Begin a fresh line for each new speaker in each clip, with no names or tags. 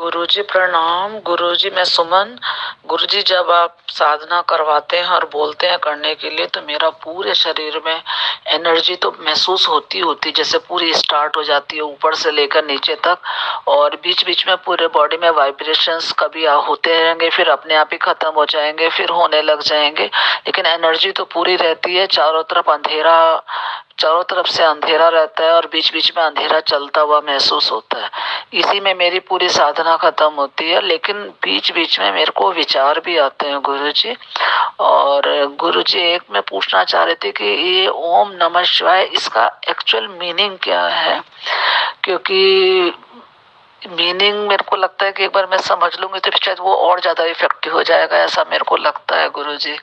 गुरुजी प्रणाम। गुरुजी मैं सुमन। गुरुजी जब आप साधना करवाते हैं और बोलते हैं करने के लिए तो मेरा पूरे शरीर में एनर्जी तो महसूस होती जैसे पूरी स्टार्ट हो जाती है ऊपर से लेकर नीचे तक, और बीच बीच में पूरे बॉडी में वाइब्रेशंस कभी होते रहेंगे, फिर अपने आप ही खत्म हो जाएंगे, फिर होने लग जाएंगे, लेकिन एनर्जी तो पूरी रहती है। चारों तरफ से अंधेरा रहता है और बीच बीच में अंधेरा चलता हुआ महसूस होता है। इसी में मेरी पूरी साधना खत्म होती है, लेकिन बीच बीच में मेरे को विचार भी आते हैं गुरुजी। और गुरुजी एक मैं पूछना चाह रही थी कि ये ओम नमः शिवाय इसका एक्चुअल मीनिंग क्या है, क्योंकि मीनिंग मेरे को लगता है कि एक बार मैं समझ लूंगी तो शायद वो और ज्यादा इफेक्टिव हो जाएगा, ऐसा मेरे को लगता है गुरुजी।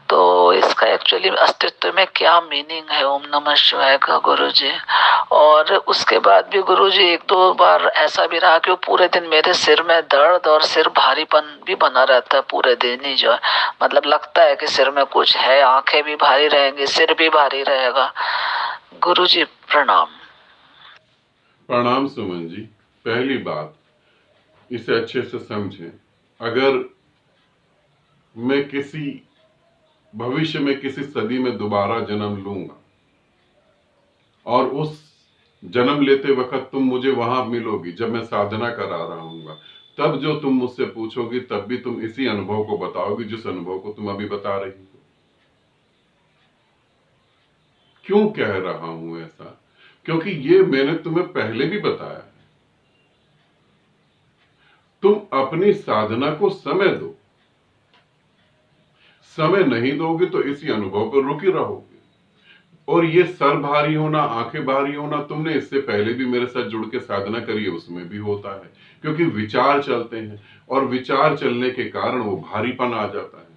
तो इसका एक्चुअली अस्तित्व में क्या मीनिंग है ओम नमः शिवाय का गुरुजी? और उसके बाद भी गुरुजी एक दो बार ऐसा भी रहा कि वो पूरे दिन मेरे सिर में दर्द और सिर भारीपन भी बना रहता है पूरे दिन ही, जो है मतलब लगता है कि सिर में कुछ है, आंखें भी भारी रहेंगी, सिर भी भारी रहेगा। गुरुजी प्रणाम।
प्रणाम सुमन जी। पहली बात, इसे अच्छे से समझें। अगर मैं किसी भविष्य में किसी सदी में दोबारा जन्म लूंगा और उस जन्म लेते वक्त तुम मुझे वहां मिलोगी जब मैं साधना करा रहा हूंगा, तब जो तुम मुझसे पूछोगी तब भी तुम इसी अनुभव को बताओगी जिस अनुभव को तुम अभी बता रही हो। क्यों कह रहा हूं ऐसा? क्योंकि ये मैंने तुम्हें पहले भी बताया है। तुम अपनी साधना को समय दो। समय नहीं दोगे तो इसी अनुभव पर रुके रहोगे। और ये सर भारी होना, आंखें भारी होना, तुमने इससे पहले भी मेरे साथ जुड़ के साधना करी है, उसमें भी होता है, क्योंकि विचार चलते हैं और विचार चलने के कारण वो भारीपन आ जाता है।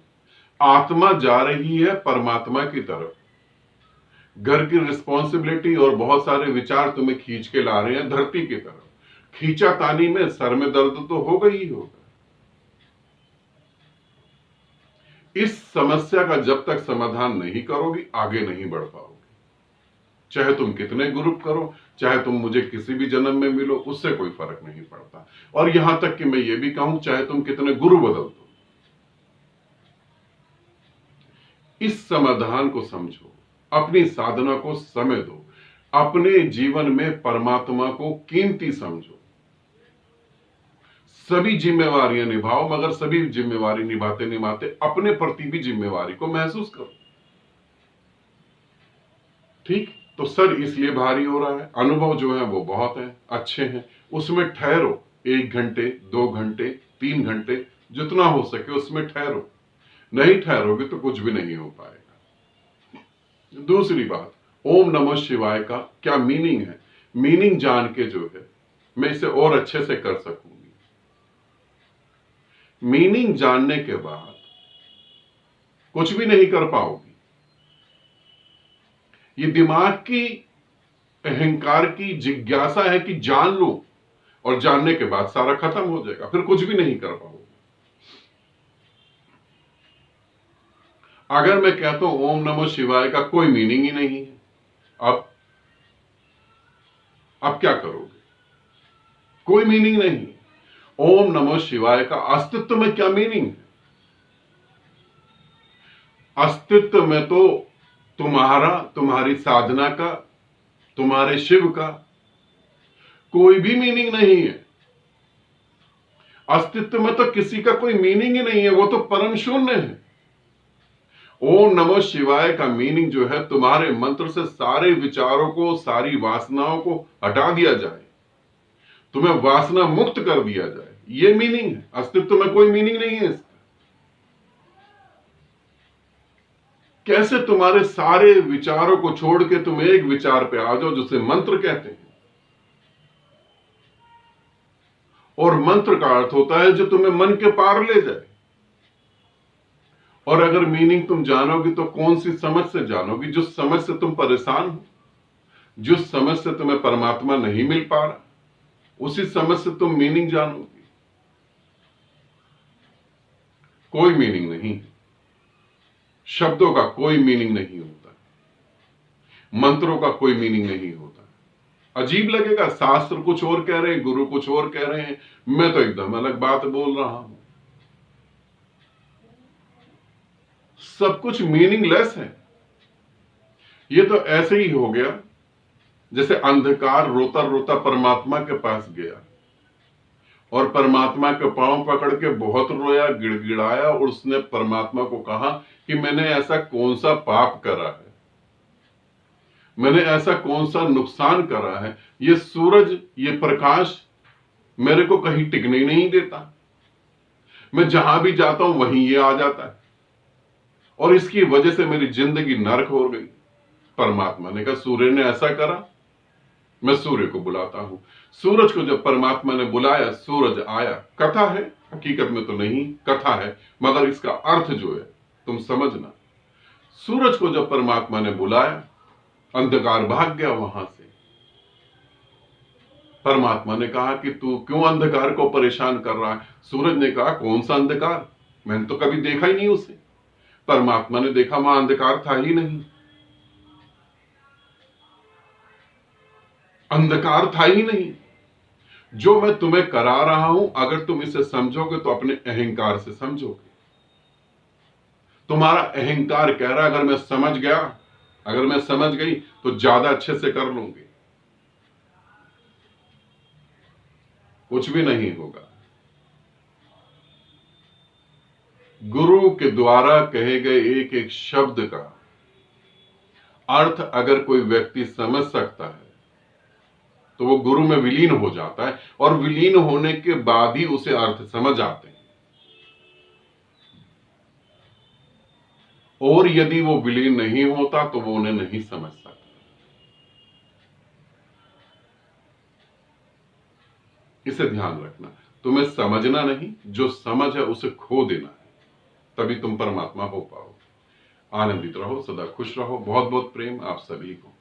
आत्मा जा रही है परमात्मा की तरफ। घर की रिस्पॉन्सिबिलिटी और बहुत सारे विचार तुम्हें खींच के ला रहे हैं धरती की तरफ। खींचातानी में सर में दर्द तो होगा ही होगा। इस समस्या का जब तक समाधान नहीं करोगी आगे नहीं बढ़ पाओगे। चाहे तुम कितने ग्रुप करो, चाहे तुम मुझे किसी भी जन्म में मिलो, उससे कोई फर्क नहीं पड़ता। और यहां तक कि मैं ये भी कहूं, चाहे तुम कितने गुरु बदल दो, इस समाधान को समझो, अपनी साधना को समय दो, अपने जीवन में परमात्मा को कीमती समझो। सभी जिम्मेवारियां निभाओ, मगर सभी जिम्मेवारी निभाते निभाते अपने प्रति भी जिम्मेवारी को महसूस करो। ठीक? तो सर इसलिए भारी हो रहा है, अनुभव जो है वो बहुत है, अच्छे हैं, उसमें ठहरो। 1 घंटे, 2 घंटे, 3 घंटे, जितना हो सके उसमें ठहरो। नहीं ठहरोगे तो कुछ भी नहीं हो पाएगा। दूसरी बात, ओम नमः शिवाय का क्या मीनिंग है? मीनिंग जान के जो है मैं इसे और अच्छे से कर सकूंगी। मीनिंग जानने के बाद कुछ भी नहीं कर पाओगी। ये दिमाग की अहंकार की जिज्ञासा है कि जान लो, और जानने के बाद सारा खत्म हो जाएगा, फिर कुछ भी नहीं कर पाओगे। अगर मैं कहता हूं ओम नमः शिवाय का कोई मीनिंग ही नहीं है, अब क्या करोगे? कोई मीनिंग नहीं। ओम नमः शिवाय का अस्तित्व में क्या मीनिंग है? अस्तित्व में तो तुम्हारा, तुम्हारी साधना का, तुम्हारे शिव का कोई भी मीनिंग नहीं है। अस्तित्व में तो किसी का कोई मीनिंग ही नहीं है, वो तो परम शून्य है। ओम नमः शिवाय का मीनिंग जो है, तुम्हारे मंत्र से सारे विचारों को, सारी वासनाओं को हटा दिया जाए, तुम्हें वासना मुक्त कर दिया जाए, ये मीनिंग है। अस्तित्व में कोई मीनिंग नहीं है इसका। कैसे तुम्हारे सारे विचारों को छोड़ के तुम एक विचार पे आ जाओ जिसे मंत्र कहते हैं। और मंत्र का अर्थ होता है जो तुम्हें मन के पार ले जाए। और अगर मीनिंग तुम जानोगी तो कौन सी समझ से जानोगी? जिस समझ से तुम परेशान हो, जिस समझ से तुम्हें परमात्मा नहीं मिल पा रहा, उसी समझ से तुम मीनिंग जानोगी। कोई मीनिंग नहीं। शब्दों का कोई मीनिंग नहीं होता, मंत्रों का कोई मीनिंग नहीं होता। अजीब लगेगा, शास्त्र कुछ और कह रहे हैं, गुरु कुछ और कह रहे हैं, मैं तो एकदम अलग बात बोल रहा हूं। सब कुछ मीनिंगलेस है। ये तो ऐसे ही हो गया जैसे अंधकार रोता रोता परमात्मा के पास गया और परमात्मा के पांव पकड़ के बहुत रोया, गिड़गिड़ाया, और उसने परमात्मा को कहा कि मैंने ऐसा कौन सा पाप करा है, मैंने ऐसा कौन सा नुकसान करा है, ये सूरज, ये प्रकाश मेरे को कहीं टिकने ही नहीं देता, मैं जहां भी जाता हूं वहीं ये आ जाता है और इसकी वजह से मेरी जिंदगी नरक हो गई। परमात्मा ने कहा सूर्य ने ऐसा करा, मैं सूर्य को बुलाता हूं। सूरज को जब परमात्मा ने बुलाया, सूरज आया। कथा है, हकीकत में तो नहीं, कथा है, मगर इसका अर्थ जो है तुम समझना। सूरज को जब परमात्मा ने बुलाया, अंधकार भाग गया वहां से। परमात्मा ने कहा कि तू क्यों अंधकार को परेशान कर रहा है? सूरज ने कहा कौन सा अंधकार, मैंने तो कभी देखा ही नहीं उसे। परमात्मा ने देखा वहां अंधकार था ही नहीं, अंधकार था ही नहीं। जो मैं तुम्हें करा रहा हूं, अगर तुम इसे समझोगे तो अपने अहंकार से समझोगे। तुम्हारा अहंकार कह रहा है अगर मैं समझ गया, अगर मैं समझ गई तो ज्यादा अच्छे से कर लूंगी। कुछ भी नहीं होगा। गुरु के द्वारा कहे गए एक एक शब्द का अर्थ अगर कोई व्यक्ति समझ सकता है तो वो गुरु में विलीन हो जाता है, और विलीन होने के बाद ही उसे अर्थ समझ आते हैं। और यदि वो विलीन नहीं होता तो वो उन्हें नहीं समझ सकता। इसे ध्यान रखना, तुम्हें समझना नहीं, जो समझ है उसे खो देना है, तभी तुम परमात्मा हो पाओ। आनंदित रहो, सदा खुश रहो। बहुत बहुत प्रेम आप सभी को।